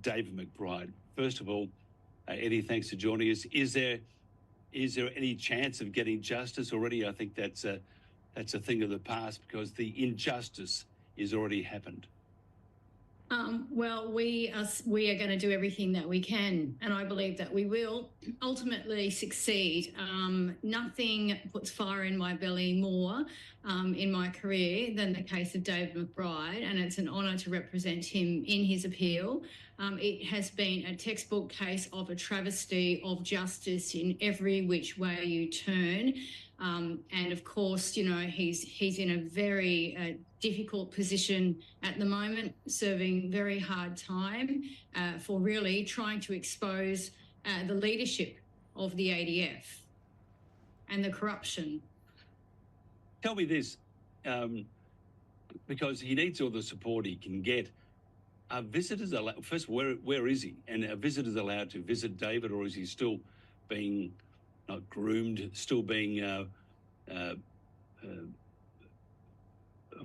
David McBride. First of all, Eddie, thanks for joining us. Is there any chance of getting justice already? I think that's a thing of the past because the injustice is already happened. Well, we are going to do everything that we can, and I believe that we will ultimately succeed. Nothing puts fire in my belly more in my career than the case of David McBride, and it's an honour to represent him in his appeal. It has been a textbook case of a travesty of justice in every which way you turn. And of course, you know, he's in a very difficult position at the moment, serving very hard time for really trying to expose the leadership of the ADF and the corruption. Tell me this, because he needs all the support he can get. Are visitors allowed? First, where is he? And are visitors allowed to visit David, or is he still being not groomed, still being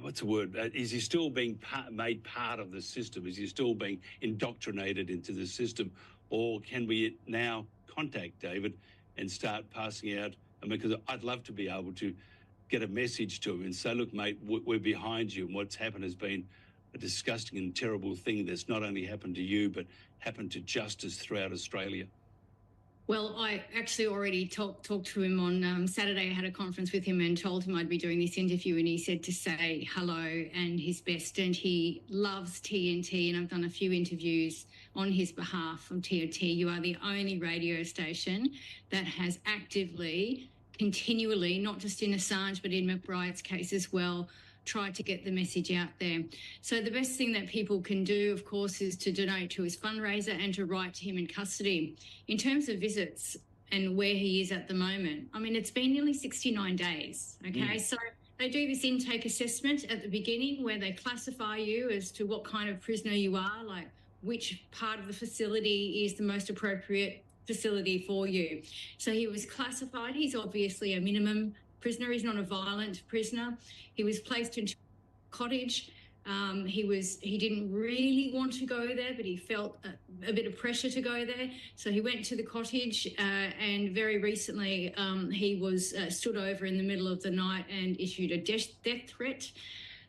what's the word? Is he still being made part of the system? Is he still being indoctrinated into the system? Or can we now contact David and start passing out? I mean, because I'd love to be able to get a message to him and say, look, mate, we're behind you. And what's happened has been a disgusting and terrible thing that's not only happened to you, but happened to justice throughout Australia. Well, I actually already talked to him on Saturday. I had a conference with him and told him I'd be doing this interview, and he said to say hello and his best. And he loves TNT, and I've done a few interviews on his behalf on TNT. You are the only radio station that has actively, continually, not just in Assange, but in McBride's case as well, try to get the message out there. So the best thing that people can do, of course, is to donate to his fundraiser and to write to him in custody. In terms of visits and where he is at the moment, I mean, it's been nearly 69 days, okay? So they do this intake assessment at the beginning where they classify you as to what kind of prisoner you are, like which part of the facility is the most appropriate facility for you. So he was classified. He's obviously a minimum prisoner. He's not a violent prisoner. He was placed into a cottage. He didn't really want to go there, but he felt a bit of pressure to go there. So he went to the cottage, and very recently he was stood over in the middle of the night and issued a death threat.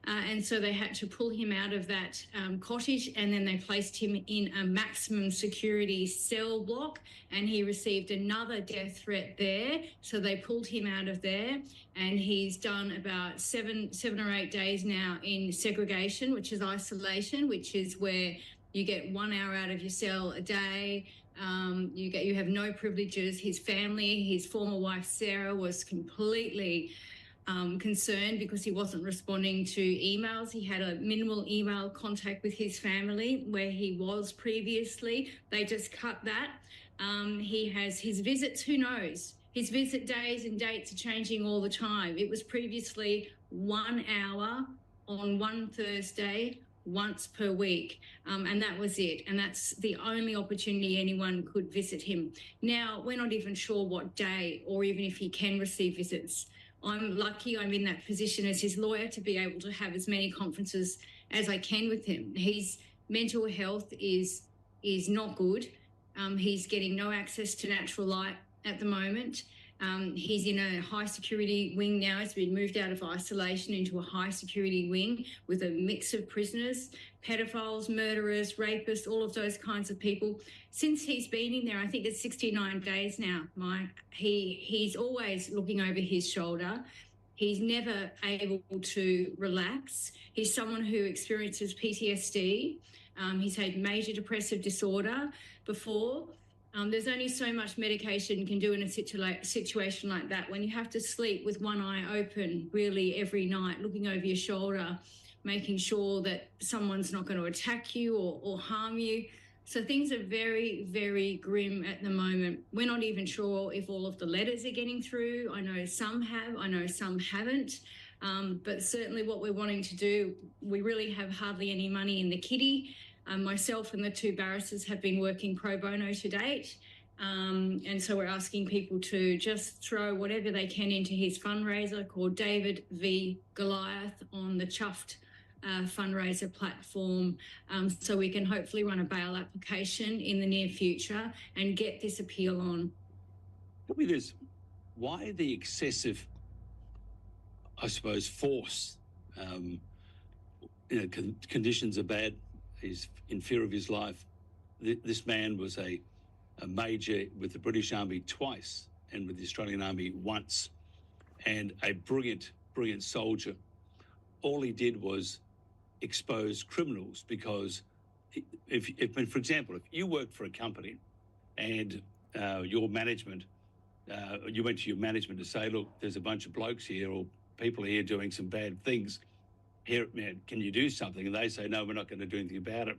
And so they had to pull him out of that cottage, and then they placed him in a maximum security cell block, and he received another death threat there. So they pulled him out of there, and he's done about seven or 8 days now in segregation, which is isolation, which is where you get 1 hour out of your cell a day. You have no privileges. His family, his former wife Sarah, was completely concerned because he wasn't responding to emails. He had a minimal email contact with his family where he was previously. They just cut that. He has his visits, who knows? His visit days and dates are changing all the time. It was previously 1 hour on one Thursday, once per week, and that was it. And that's the only opportunity anyone could visit him. Now, we're not even sure what day or even if he can receive visits. I'm lucky I'm in that position as his lawyer to be able to have as many conferences as I can with him. His mental health is not good. He's getting no access to natural light at the moment. He's in a high security wing now. He's been moved out of isolation into a high security wing with a mix of prisoners, pedophiles, murderers, rapists, all of those kinds of people. Since he's been in there, I think it's 69 days now, Mike, he's always looking over his shoulder. He's never able to relax. He's someone who experiences PTSD. He's had major depressive disorder before. There's only so much medication can do in a situation like that, when you have to sleep with one eye open really every night, looking over your shoulder, making sure that someone's not going to attack you or harm you. So things are very, very grim at the moment. We're not even sure if all of the letters are getting through. I know some have, I know some haven't. But certainly what we're wanting to do, we really have hardly any money in the kitty. Myself and the two barristers have been working pro bono to date. And so we're asking people to just throw whatever they can into his fundraiser called David v. Goliath on the Chuffed fundraiser platform, so we can hopefully run a bail application in the near future and get this appeal on. Tell me this, why the excessive, I suppose, force? Conditions are bad. He's in fear of his life. This man was a major with the British Army twice and with the Australian Army once, and a brilliant soldier. All he did was expose criminals, because for example, if you work for a company and your management, you went to your management to say, look, there's a bunch of blokes here or people here doing some bad things. Here, man, can you do something? And they say, no, we're not going to do anything about it.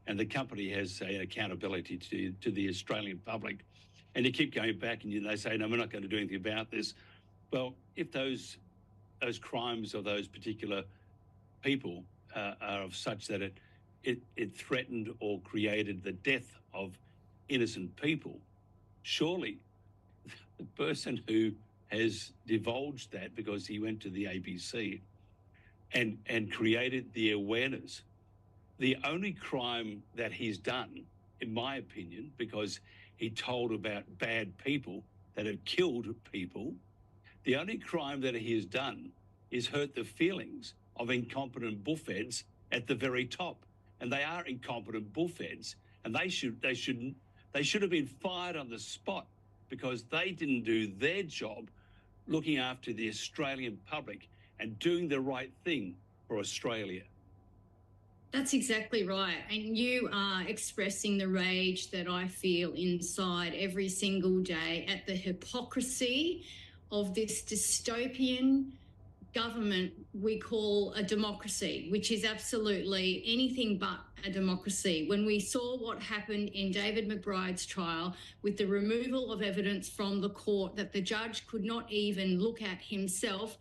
And the company has an accountability to the Australian public. And you keep going back and they say, no, we're not going to do anything about this. Well, if those crimes of those particular people are of such that it threatened or created the death of innocent people, surely the person who has divulged that because he went to the ABC and created the awareness, the only crime that he's done, in my opinion, because he told about bad people that have killed people, the only crime that he has done is hurt the feelings of incompetent bullfeds at the very top. And they are incompetent bullfeds, and they should have been fired on the spot, because they didn't do their job looking after the Australian public and doing the right thing for Australia. That's exactly right. And you are expressing the rage that I feel inside every single day at the hypocrisy of this dystopian government we call a democracy, which is absolutely anything but a democracy. When we saw what happened in David McBride's trial with the removal of evidence from the court that the judge could not even look at himself,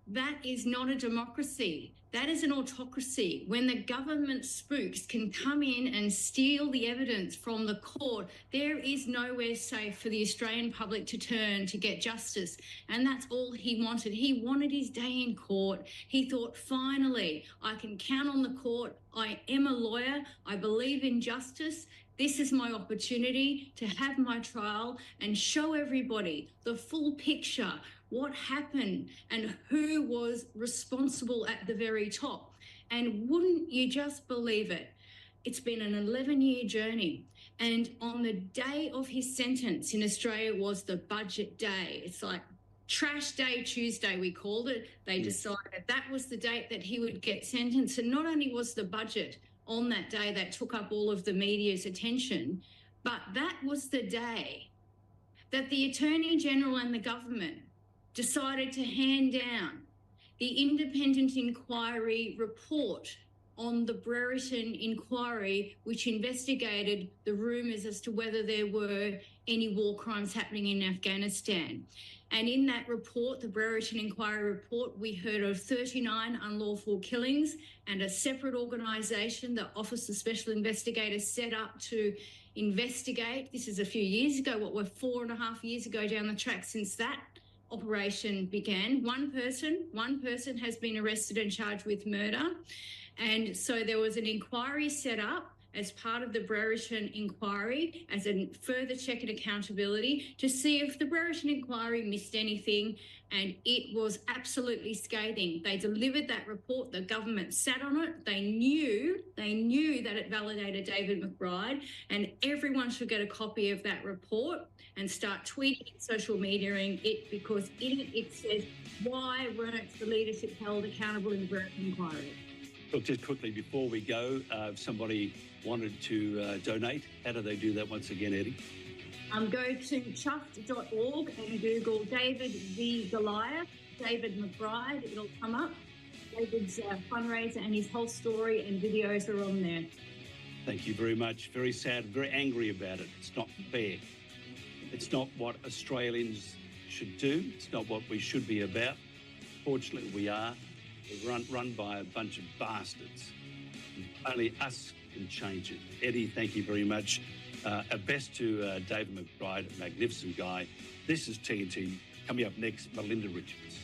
that is not a democracy. That is an autocracy. When the government spooks can come in and steal the evidence from the court, there is nowhere safe for the Australian public to turn to get justice. And that's all he wanted. He wanted his day in court. He thought, finally, I can count on the court. I am a lawyer. I believe in justice. This is my opportunity to have my trial and show everybody the full picture, what happened and who was responsible at the very top. And wouldn't you just believe it? It's been an 11-year journey. And on the day of his sentence in Australia was the budget day. It's like Trash Day Tuesday, we called it. They decided that was the date that he would get sentenced. And not only was the budget on that day that took up all of the media's attention, but that was the day that the Attorney General and the government decided to hand down the independent inquiry report on the Brereton inquiry, which investigated the rumours as to whether there were any war crimes happening in Afghanistan. And in that report, the Brereton inquiry report, we heard of 39 unlawful killings and a separate organisation, the Office of Special Investigators, set up to investigate. This is a few years ago, we're 4.5 years ago down the track since that operation began. One person has been arrested and charged with murder. And so there was an inquiry set up as part of the Brereton inquiry as a further check and accountability to see if the Brereton inquiry missed anything, and it was absolutely scathing. They delivered that report, the government sat on it, they knew that it validated David McBride, and everyone should get a copy of that report and start tweeting, social mediaing it, because in it says, why weren't the leadership held accountable in the Brereton inquiry? Look, just quickly before we go, if somebody wanted to donate, how do they do that once again, Eddie? Go to chuffed.org and Google David v. Goliath, David McBride. It'll come up. David's fundraiser and his whole story and videos are on there. Thank you very much. Very sad, very angry about it. It's not fair. It's not what Australians should do. It's not what we should be about. Fortunately, we are. We're run by a bunch of bastards. Only us can change it. Eddie, thank you very much. Our best to David McBride, a magnificent guy. This is TNT. Coming up next, Melinda Richards.